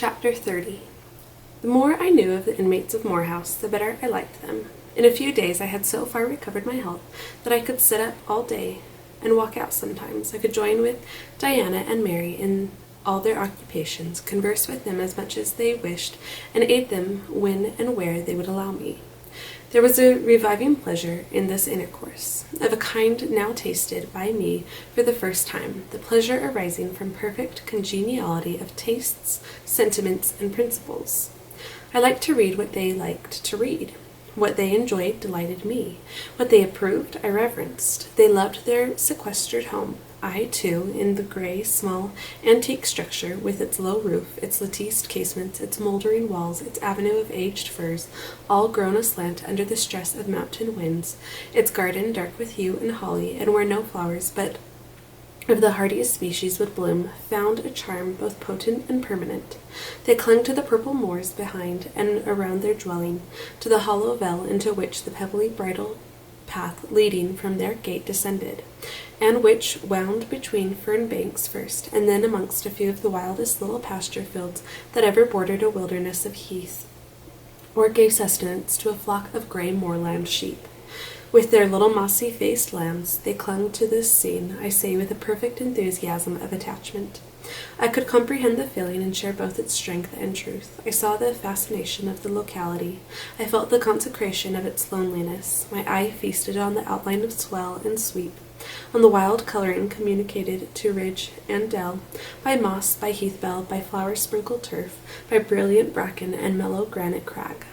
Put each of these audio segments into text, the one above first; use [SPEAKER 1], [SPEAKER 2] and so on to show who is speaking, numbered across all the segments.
[SPEAKER 1] Chapter 30. The more I knew of the inmates of Moor House, the better I liked them. In a few days I had so far recovered my health that I could sit up all day and walk out sometimes. I could join with Diana and Mary in all their occupations, converse with them as much as they wished, and aid them when and where they would allow me. There was a reviving pleasure in this intercourse, of a kind now tasted by me for the first time, the pleasure arising from perfect congeniality of tastes, sentiments, and principles. I liked to read what they liked to read. What they enjoyed delighted me. What they approved, I reverenced. They loved their sequestered home. I, too, in the gray, small, antique structure, with its low roof, its latticed casements, its mouldering walls, its avenue of aged firs, all grown aslant under the stress of mountain winds, its garden dark with yew and holly, and where no flowers but of the hardiest species would bloom, found a charm both potent and permanent. They clung to the purple moors behind and around their dwelling, to the hollow vale into which the pebbly bridle path leading from their gate descended, and which wound between fern banks first, and then amongst a few of the wildest little pasture fields that ever bordered a wilderness of heath, or gave sustenance to a flock of grey moorland sheep. With their little mossy-faced lambs, they clung to this scene, I say, with a perfect enthusiasm of attachment. I could comprehend the feeling and share both its strength and truth. I saw the fascination of the locality. I felt the consecration of its loneliness. My eye feasted on the outline of swell and sweep, on the wild coloring communicated to ridge and dell, by moss, by heath bell, by flower-sprinkled turf, by brilliant bracken and mellow granite crag.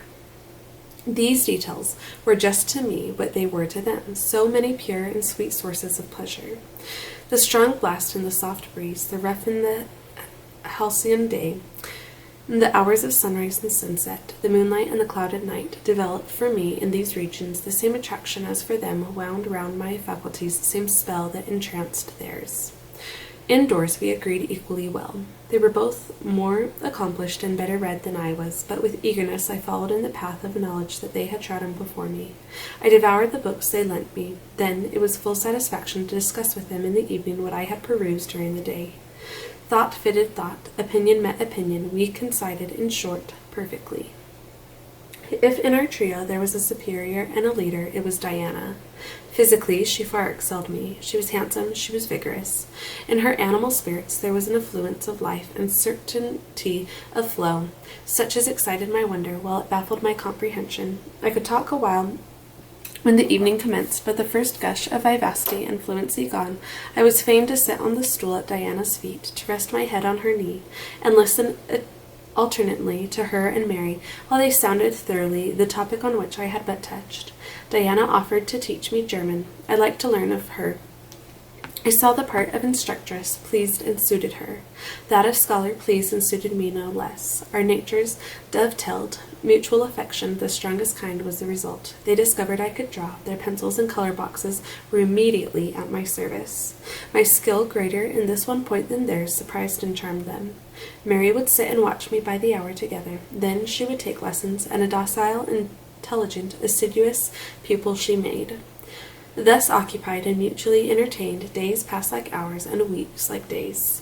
[SPEAKER 1] These details were just to me what they were to them, so many pure and sweet sources of pleasure. The strong blast and the soft breeze, the rough and the halcyon day, the hours of sunrise and sunset, the moonlight and the clouded night, developed for me in these regions the same attraction as for them wound round my faculties the same spell that entranced theirs. Indoors we agreed equally well. They were both more accomplished and better read than I was, but with eagerness I followed in the path of knowledge that they had trodden before me. I devoured the books they lent me. Then it was full satisfaction to discuss with them in the evening what I had perused during the day. Thought fitted thought, opinion met opinion, we coincided, in short, perfectly. If in our trio there was a superior and a leader, it was Diana. Physically, she far excelled me. She was handsome, she was vigorous. In her animal spirits there was an affluence of life and certainty of flow, such as excited my wonder, while it baffled my comprehension. I could talk a while when the evening commenced, but the first gush of vivacity and fluency gone, I was fain to sit on the stool at Diana's feet, to rest my head on her knee, and listen alternately to her and Mary, while they sounded thoroughly the topic on which I had but touched. Diana offered to teach me German. I liked to learn of her. I saw the part of instructress pleased and suited her. That of scholar pleased and suited me no less. Our natures dovetailed. Mutual affection, the strongest kind, was the result. They discovered I could draw. Their pencils and color boxes were immediately at my service. My skill, greater in this one point than theirs, surprised and charmed them. Mary would sit and watch me by the hour together. Then she would take lessons, and a docile, intelligent, assiduous pupil she made. Thus occupied and mutually entertained, days passed like hours, and weeks like days.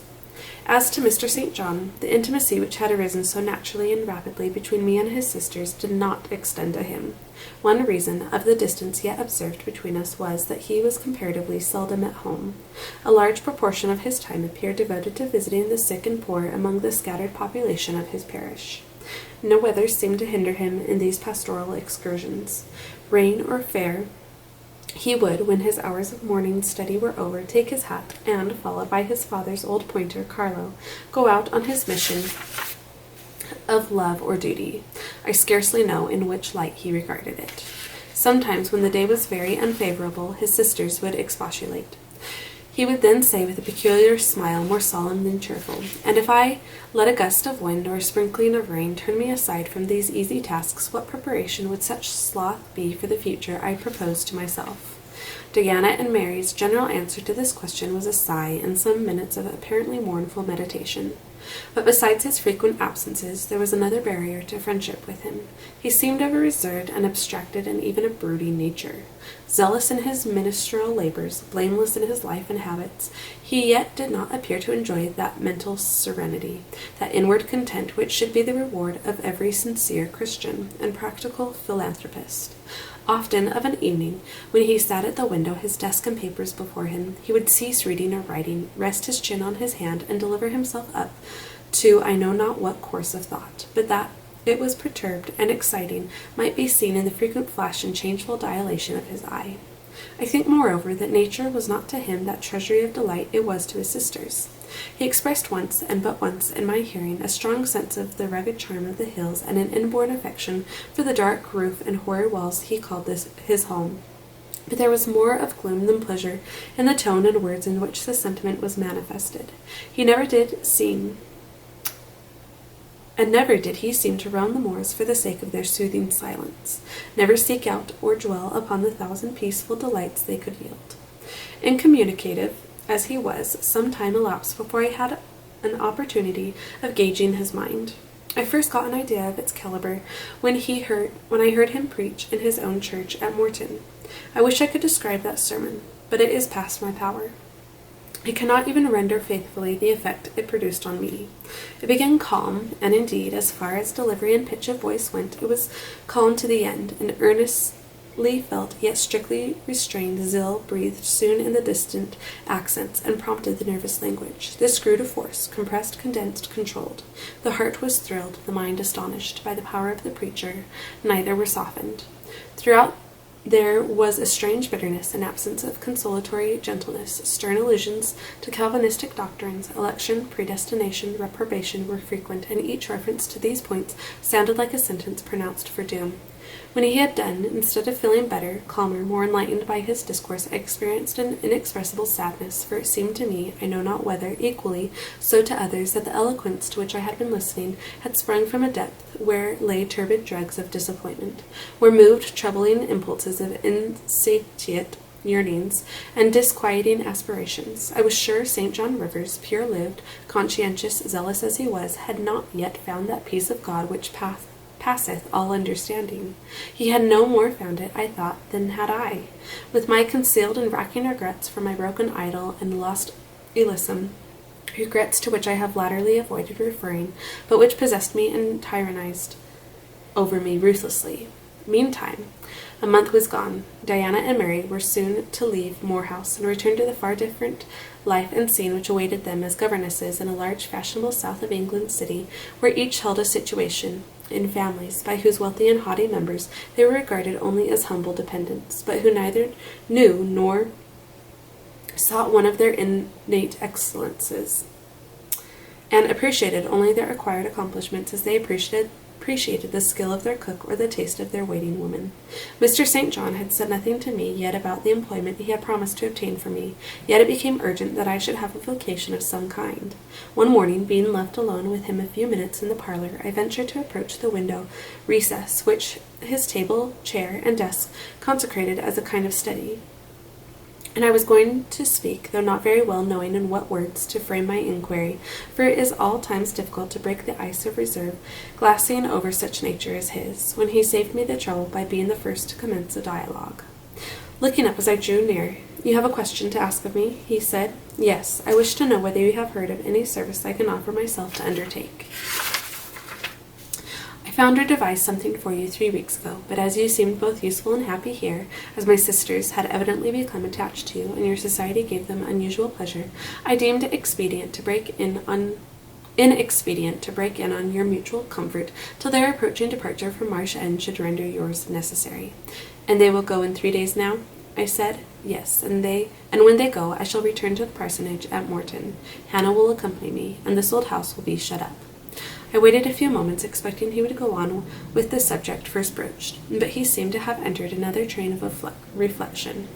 [SPEAKER 1] As to Mr. St. John, the intimacy which had arisen so naturally and rapidly between me and his sisters did not extend to him. One reason of the distance yet observed between us was that he was comparatively seldom at home. A large proportion of his time appeared devoted to visiting the sick and poor among the scattered population of his parish. No weather seemed to hinder him in these pastoral excursions. Rain or fair, he would, when his hours of morning study were over, take his hat and, followed by his father's old pointer, Carlo, go out on his mission of love or duty. I scarcely know in which light he regarded it. Sometimes, when the day was very unfavorable, his sisters would expostulate. He would then say with a peculiar smile, more solemn than cheerful, and if I let a gust of wind or a sprinkling of rain turn me aside from these easy tasks, what preparation would such sloth be for the future, I proposed to myself. Diana and Mary's general answer to this question was a sigh and some minutes of apparently mournful meditation. But besides his frequent absences, there was another barrier to friendship with him. He seemed of a reserved and abstracted and even a brooding nature. Zealous in his ministerial labors, blameless in his life and habits, he yet did not appear to enjoy that mental serenity, that inward content which should be the reward of every sincere Christian and practical philanthropist. Often of an evening, when he sat at the window, his desk and papers before him, he would cease reading or writing, rest his chin on his hand, and deliver himself up to I know not what course of thought, but that it was perturbed and exciting might be seen in the frequent flash and changeful dilation of his eye. I think, moreover, that nature was not to him that treasury of delight it was to his sisters. He expressed once, and but once, in my hearing, a strong sense of the rugged charm of the hills, and an inborn affection for the dark roof and hoary walls he called this his home. But there was more of gloom than pleasure in the tone and words in which the sentiment was manifested. Never did he seem to roam the moors for the sake of their soothing silence, never seek out or dwell upon the thousand peaceful delights they could yield. Incommunicative as he was, some time elapsed before I had an opportunity of gauging his mind. I first got an idea of its caliber when I heard him preach in his own church at Morton. I wish I could describe that sermon, but it is past my power. I cannot even render faithfully the effect it produced on me. It began calm, and indeed, as far as delivery and pitch of voice went, it was calm to the end, and earnestly felt yet strictly restrained zeal breathed soon in the distant accents, and prompted the nervous language. This grew to force, compressed, condensed, controlled. The heart was thrilled, the mind astonished, by the power of the preacher. Neither were softened. Throughout there was a strange bitterness, an absence of consolatory gentleness. Stern allusions to Calvinistic doctrines, election, predestination, reprobation were frequent, and each reference to these points sounded like a sentence pronounced for doom. When he had done, instead of feeling better, calmer, more enlightened by his discourse, I experienced an inexpressible sadness, for it seemed to me, I know not whether equally so to others, that the eloquence to which I had been listening had sprung from a depth where lay turbid dregs of disappointment, where moved troubling impulses of insatiate yearnings and disquieting aspirations. I was sure St. John Rivers, pure-lived, conscientious, zealous as he was, had not yet found that peace of God which passeth all understanding. He had no more found it, I thought, than had I. With my concealed and racking regrets for my broken idol and lost Elysium, regrets to which I have latterly avoided referring, but which possessed me and tyrannized over me ruthlessly. Meantime, a month was gone. Diana and Mary were soon to leave Moor House and return to the far different life and scene which awaited them as governesses in a large fashionable south of England city, where each held a situation in families by whose wealthy and haughty members they were regarded only as humble dependents, but who neither knew nor sought one of their innate excellences, and appreciated only their acquired accomplishments as they appreciated the skill of their cook or the taste of their waiting woman. Mr. St. John had said nothing to me yet about the employment he had promised to obtain for me, yet it became urgent that I should have a vocation of some kind. One morning, being left alone with him a few minutes in the parlor, I ventured to approach the window recess, which his table, chair, and desk consecrated as a kind of study. And I was going to speak, though not very well knowing in what words to frame my inquiry, for it is all times difficult to break the ice of reserve glassing over such nature as his, when he saved me the trouble by being the first to commence a dialogue. Looking up as I drew near, "You have a question to ask of me?" he said. "Yes, I wish to know whether you have heard of any service I can offer myself to undertake. I found or devised something for you 3 weeks ago, but as you seemed both useful and happy here, as my sisters had evidently become attached to you, and your society gave them unusual pleasure, I deemed it inexpedient to break in on your mutual comfort till their approaching departure from Marsh End should render yours necessary." "And they will go in 3 days now?" I said. "Yes, and when they go, I shall return to the parsonage at Morton. Hannah will accompany me, and this old house will be shut up." I waited a few moments, expecting he would go on with the subject first broached, but he seemed to have entered another train of reflection.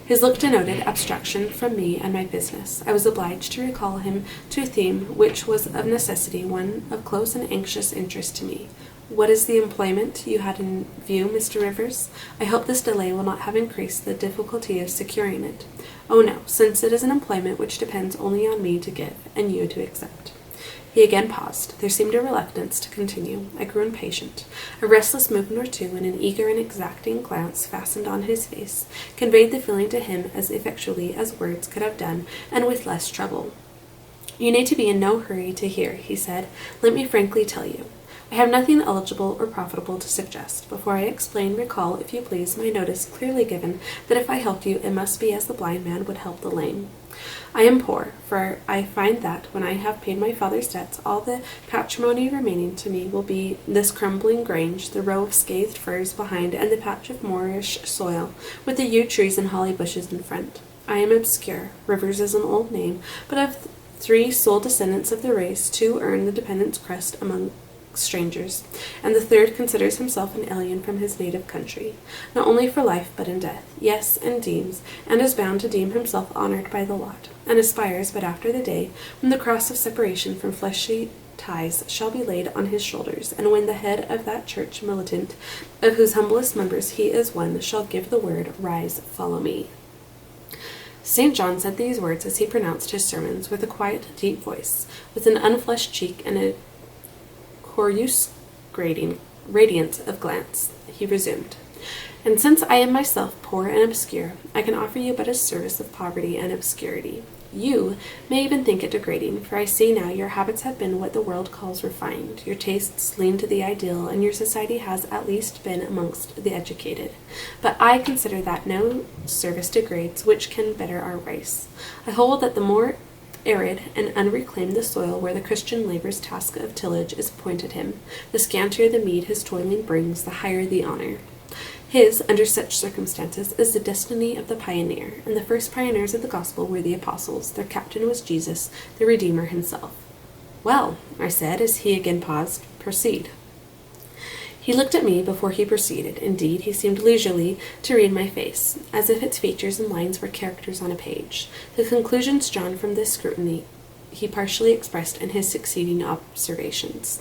[SPEAKER 1] His look denoted abstraction from me and my business. I was obliged to recall him to a theme which was of necessity one of close and anxious interest to me. "What is the employment you had in view, Mr. Rivers? I hope this delay will not have increased the difficulty of securing it." "Oh no, since it is an employment which depends only on me to give, and you to accept." He again paused. There seemed a reluctance to continue. I grew impatient. A restless movement or two, and an eager and exacting glance fastened on his face, conveyed the feeling to him as effectually as words could have done, and with less trouble. "You need to be in no hurry to hear," he said. "Let me frankly tell you. I have nothing eligible or profitable to suggest. Before I explain, recall, if you please, my notice clearly given that if I help you, it must be as the blind man would help the lame. I am poor, for I find that, when I have paid my father's debts, all the patrimony remaining to me will be this crumbling grange, the row of scathed firs behind, and the patch of moorish soil, with the yew trees and holly bushes in front. I am obscure. Rivers is an old name, but of 3 sole descendants of the race, 2 earn the dependent's crest among strangers, and the 3rd considers himself an alien from his native country, not only for life but in death, yes, and is bound to deem himself honored by the lot, and aspires but after the day when the cross of separation from fleshly ties shall be laid on his shoulders, and when the head of that church militant, of whose humblest members he is one, shall give the word, 'Rise, follow me.'" St. John said these words as he pronounced his sermons, with a quiet, deep voice, with an unflushed cheek and a coruscating radiance of glance. He resumed, "And since I am myself poor and obscure, I can offer you but a service of poverty and obscurity. You may even think it degrading, for I see now your habits have been what the world calls refined, your tastes lean to the ideal, and your society has at least been amongst the educated. But I consider that no service degrades which can better our race. I hold that the more arid and unreclaimed the soil where the Christian labor's task of tillage is appointed him, the scantier the meed his toiling brings, the higher the honor. His, under such circumstances, is the destiny of the pioneer, and the first pioneers of the gospel were the apostles. Their captain was Jesus, the Redeemer himself." "Well," I said, as he again paused, "proceed." He looked at me before he proceeded. Indeed, he seemed leisurely to read my face, as if its features and lines were characters on a page. The conclusions drawn from this scrutiny he partially expressed in his succeeding observations.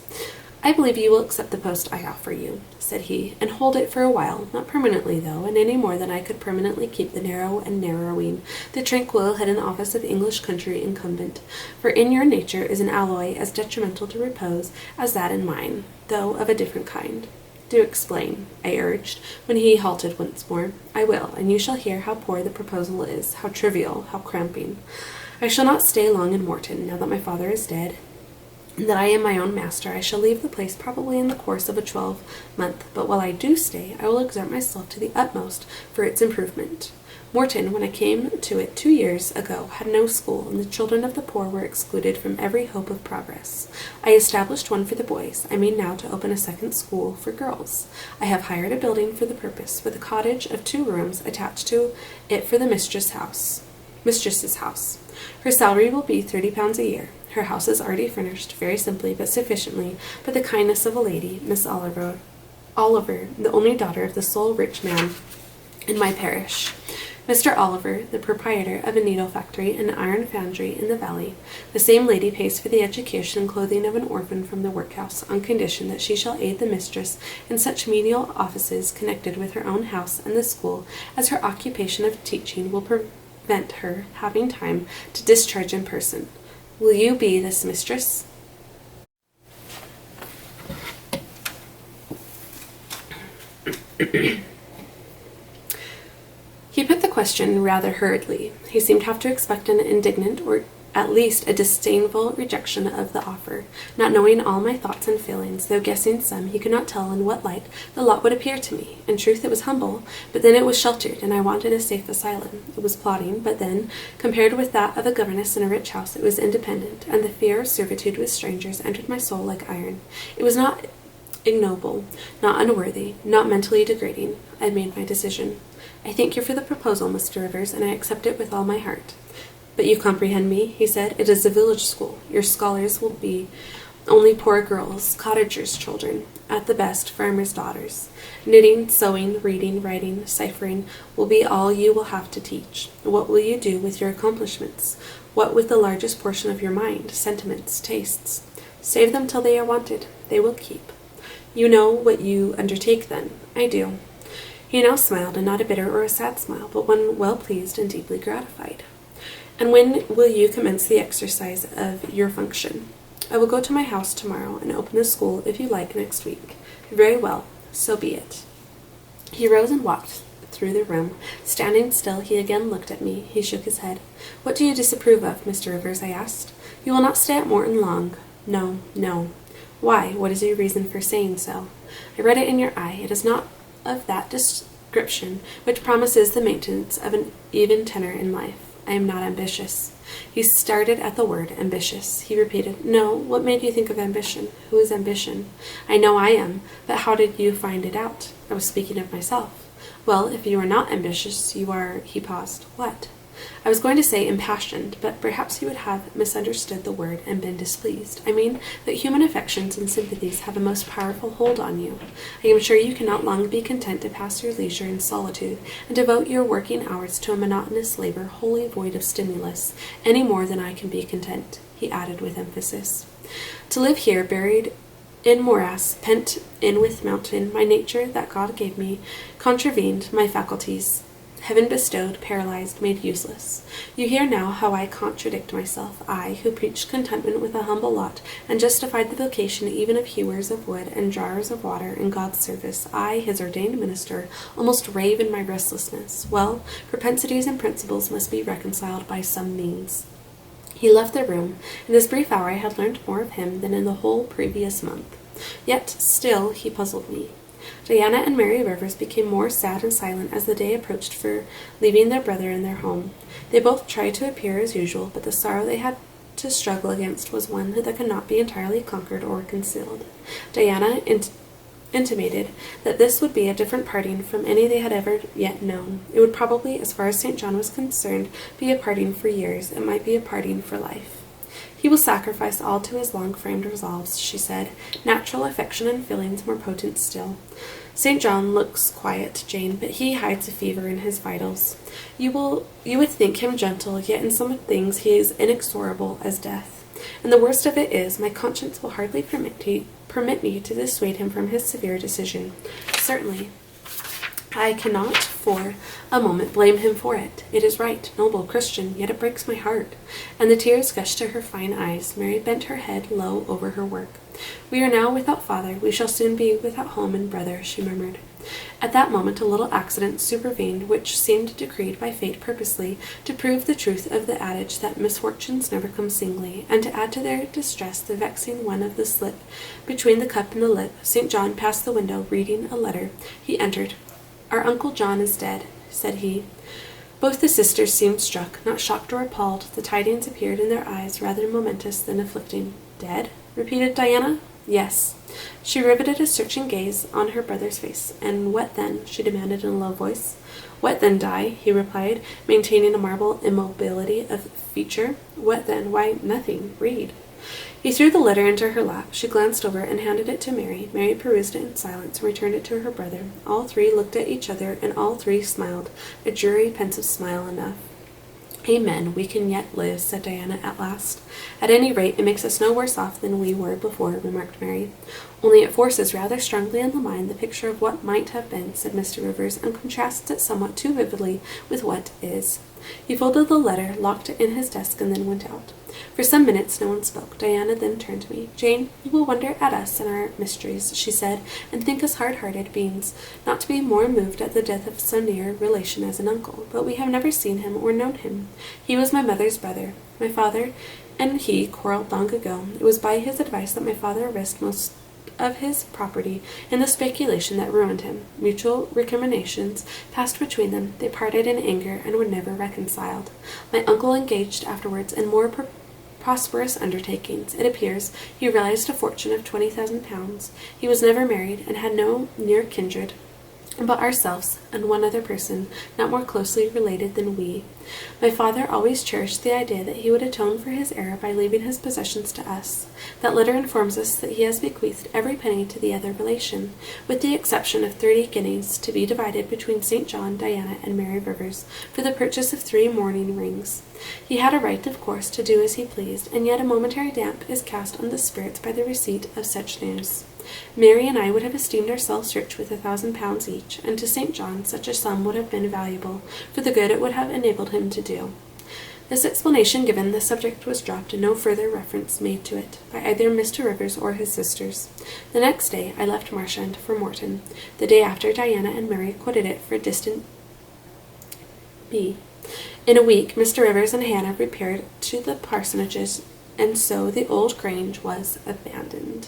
[SPEAKER 1] "I believe you will accept the post I offer you," said he, "and hold it for a while, not permanently, though, and any more than I could permanently keep the narrow and narrowing, the tranquil hidden office of English country incumbent, for in your nature is an alloy as detrimental to repose as that in mine, though of a different kind." "Do explain," I urged, when he halted once more. "I will, and you shall hear how poor the proposal is, how trivial, how cramping. I shall not stay long in Morton, now that my father is dead, and that I am my own master. I shall leave the place probably in the course of a 12-month, but while I do stay, I will exert myself to the utmost for its improvement. Morton, when I came to it 2 years ago, had no school, and the children of the poor were excluded from every hope of progress. I established one for the boys. I mean now to open a second school for girls. I have hired a building for the purpose, with a cottage of 2 rooms attached to it for the mistress's house. Her salary will be £30 a year. Her house is already furnished, very simply but sufficiently, by the kindness of a lady, Miss Oliver, the only daughter of the sole rich man in my parish. Mr. Oliver, the proprietor of a needle factory and iron foundry in the valley. The same lady pays for the education and clothing of an orphan from the workhouse, on condition that she shall aid the mistress in such menial offices connected with her own house and the school as her occupation of teaching will prevent her having time to discharge in person. Will you be this mistress?" He put the question rather hurriedly. He seemed half to expect an indignant or at least a disdainful rejection of the offer. Not knowing all my thoughts and feelings, though guessing some, he could not tell in what light the lot would appear to me. In truth, it was humble, but then it was sheltered, and I wanted a safe asylum. It was plodding, but then, compared with that of a governess in a rich house, it was independent, and the fear of servitude with strangers entered my soul like iron. It was not ignoble, not unworthy, not mentally degrading. I had made my decision. "I thank you for the proposal, Mr. Rivers, and I accept it with all my heart." "But you comprehend me," he said. "It is a village school. Your scholars will be only poor girls, cottagers' children, at the best farmers' daughters. Knitting, sewing, reading, writing, ciphering will be all you will have to teach. What will you do with your accomplishments? What with the largest portion of your mind, sentiments, tastes? Save them till they are wanted. They will keep. You know what you undertake then." "I do." He now smiled, and not a bitter or a sad smile, but one well pleased and deeply gratified. "And when will you commence the exercise of your function?" I will go to my house tomorrow and open the school if you like next week. Very well, so be it. He rose and walked through the room. Standing still, he again looked at me. He shook his head. What do you disapprove of, Mr. Rivers? I asked. You will not stay at Morton long. No, no. Why? What is your reason for saying so? I read it in your eye. It is not of that description which promises the maintenance of an even tenor in life. I am not ambitious. He started at the word ambitious. He repeated, No, what made you think of ambition? Who is ambition? I know I am, but how did you find it out? I was speaking of myself. Well, if you are not ambitious, you are, he paused. What? I was going to say impassioned, but perhaps he would have misunderstood the word and been displeased. I mean that human affections and sympathies have a most powerful hold on you. I am sure you cannot long be content to pass your leisure in solitude and devote your working hours to a monotonous labor wholly void of stimulus, any more than I can be content, he added with emphasis. To live here, buried in morass, pent in with mountain, my nature that God gave me, contravened my faculties, heaven bestowed, paralyzed, made useless. You hear now how I contradict myself, I, who preached contentment with a humble lot, and justified the vocation even of hewers of wood and drawers of water in God's service, I, his ordained minister, almost rave in my restlessness. Well, propensities and principles must be reconciled by some means. He left the room. In this brief hour I had learned more of him than in the whole previous month. Yet still he puzzled me. Diana and Mary Rivers became more sad and silent as the day approached for leaving their brother in their home. They both tried to appear as usual, but the sorrow they had to struggle against was one that could not be entirely conquered or concealed. Diana intimated that this would be a different parting from any they had ever yet known. It would probably, as far as St. John was concerned, be a parting for years. It might be a parting for life. He will sacrifice all to his long-framed resolves, she said, natural affection and feelings more potent still. St. John looks quiet, Jane, but he hides a fever in his vitals. You would think him gentle, yet in some things he is inexorable as death. And the worst of it is, my conscience will hardly permit me to dissuade him from his severe decision. Certainly, I cannot for a moment blame him for it. It is right, noble, Christian, yet it breaks my heart. And the tears gushed to her fine eyes. Mary bent her head low over her work. We are now without father. We shall soon be without home and brother, she murmured. At that moment a little accident supervened which seemed decreed by fate purposely to prove the truth of the adage that misfortunes never come singly, and to add to their distress the vexing one of the slip between the cup and the lip. St. John passed the window, reading a letter. He entered. Our Uncle John is dead, said he. Both the sisters seemed struck, not shocked or appalled. The tidings appeared in their eyes rather momentous than afflicting. Dead? Repeated Diana. Yes. She riveted a searching gaze on her brother's face. And what then? She demanded in a low voice. What then, Di? He replied, maintaining a marble immobility of feature. What then? Why, nothing. Read. He threw the letter into her lap. She glanced over and handed it to Mary. Mary perused it in silence and returned it to her brother. All three looked at each other, and all three smiled, a dreary, pensive smile enough. Amen, we can yet live, said Diana at last. At any rate, it makes us no worse off than we were before, remarked Mary. Only it forces rather strongly on the mind the picture of what might have been, said Mr. Rivers, and contrasts it somewhat too vividly with what is. He folded the letter, locked it in his desk, and then went out. For some minutes no one spoke. Diana then turned to me. Jane, you will wonder at us and our mysteries, she said, and think us hard-hearted beings, not to be more moved at the death of so near a relation as an uncle. But we have never seen him or known him. He was my mother's brother. My father and he quarreled long ago. It was by his advice that my father risked most of his property in the speculation that ruined him. Mutual recriminations passed between them. They parted in anger and were never reconciled. My uncle engaged afterwards in more prosperous undertakings. It appears he realized a fortune of 20,000 pounds. He was never married and had no near kindred but ourselves and one other person, not more closely related than we. My father always cherished the idea that he would atone for his error by leaving his possessions to us. That letter informs us that he has bequeathed every penny to the other relation, with the exception of 30 guineas, to be divided between St. John, Diana, and Mary Rivers, for the purchase of 3 mourning rings. He had a right, of course, to do as he pleased, and yet a momentary damp is cast on the spirits by the receipt of such news. Mary and I would have esteemed ourselves rich with 1,000 pounds each, and to St. John such a sum would have been valuable, for the good it would have enabled him to do. This explanation given, the subject was dropped and no further reference made to it by either Mr. Rivers or his sisters. The next day I left Marshend for Morton. The day after, Diana and Mary quitted it for distant B. In a week, Mr. Rivers and Hannah repaired to the parsonages, and so the old Grange was abandoned.